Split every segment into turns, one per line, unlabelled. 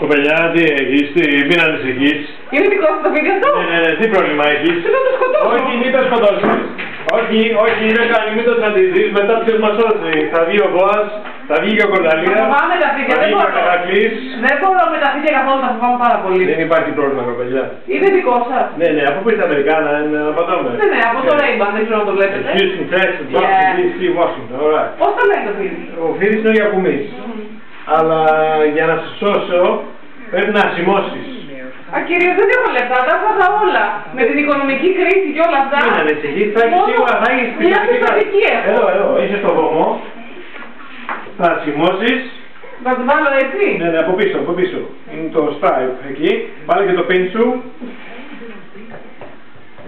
Κοπελιά, τι έχεις, μην ανησυχείς.
Είναι δικό σου το βίντεο αυτό?
Ναι, τι πρόβλημα έχεις?
Δεν θα το σκοτώσω.
Όχι, μην το σκοτώσεις. Όχι, είναι κάνει, μην το τραντίζεις. Μετά ποιος μας σώσει. Θα βγει ο Βόας, θα βγει και ο Κορδαλίας.
Φοβάμαι τα φύγια, δεν μπορώ. Δεν μπορώ με τα φύγια καθόλου, τα φοβάμαι πάρα πολύ.
Δεν υπάρχει πρόβλημα, κοπελιά.
Είναι δικό σας?
Ναι, από πού είστε Αμερικάνα, να απαντάμε.
Ναι, από το Ray-Ban, δεν ξέρω αν το βλέπετε.
Houston, Texas, Washington, DC, Washington, ωραία.
Πώς το λέει το φίλι?
Ο Φίδης είναι ο Γιακουμής. Αλλά για να σε σώσω, πρέπει να σημώσεις.
Κύριε, δεν έχω λεφτά, τα έφαγα όλα. Με την οικονομική κρίση και όλα αυτά.
Μην ανησυχείς, θα έχεις σίγουρα, θα έχεις
μια πιστοτική έχω.
Εδώ, είσαι στο βωμό. Θα σημώσεις.
Θα το βάλω έτσι.
Ναι, από πίσω. Είναι το stripe εκεί. Βάλε και το pin σου.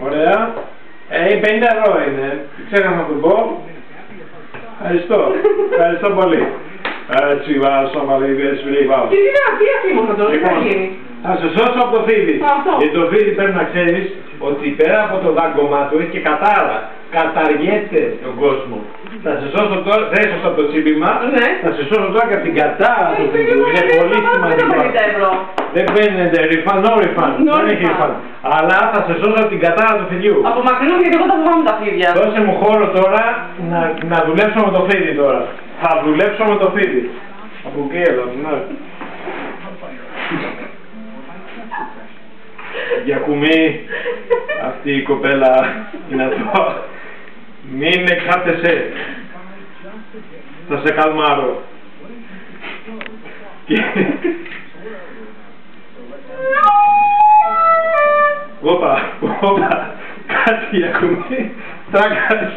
Ωραία. 50 ευρώ είναι. Ξέχασα να το πω. Ευχαριστώ πολύ. Έτσι, βάζω μαλλίδες, βάζω.
Τι είναι αυτή αφήμωσα τώρα, τι θα γίνει?
Θα σε σώσω από το φίδι. Γιατί το φίδι πρέπει να ξέρεις ότι πέρα από το δάγκωμά του έχει και κατάρα. Καταργέται τον κόσμο. Θα σε σώσω τώρα, δεν έσωσα από το τσίπημα.
Ναι.
Θα σε σώσω τώρα και από την κατάρα του φιδιού. Είναι πολύ σημαντικό. Δεν φαίνεται, no refund. Δεν έχει refund. Αλλά θα σε σώσω από την κατάρα του φιδιού.
Απομακρυνούμε γιατί εγώ θα φοβάμαι τα φίδια.
Δώσε μου χώρο τώρα να δουλέψω με το φίδι τώρα. Θα δουλέψω με το φίδι. Από εκεί εδώ, ναι. Γιακουμή, αυτή η κοπέλα είναι αυτό. Μην εξάπτεσαι. Θα σε καλμάρω. Όπα, κάτι Γιακουμή, τράκας.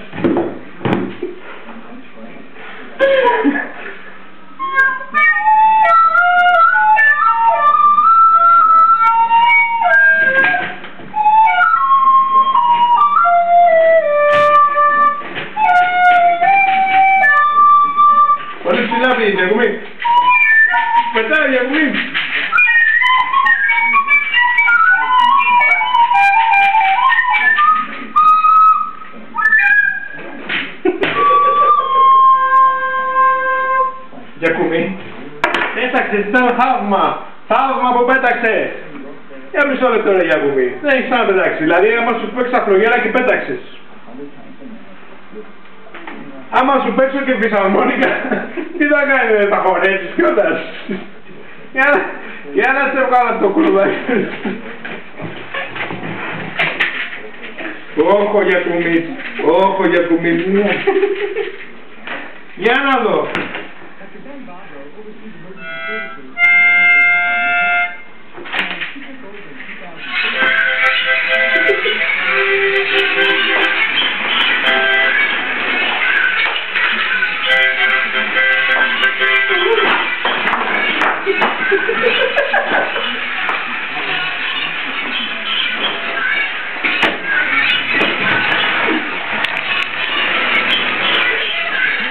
Πολύ ψηλά πήγε, Γιακουμή. Πετάει, Γιακουμή. Γιακουμή. Πέταξες, ήταν θαύμα. Θαύμα που πέταξε. Για μισό λεπτό ρε Γιακουμή. Δεν έχεις να πετάξει. Δηλαδή άμα σου παίξω αφρογέλα και πέταξες. Άμα σου παίξω και φυσαρμόνικα, τι θα κάνει, θα χορέψεις κιόλας. Για να σε βγάλω το κουλουδάκι. Όχο Γιακουμή. Για να δω.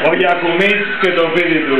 Ο Γιακουμής και το φίδι του.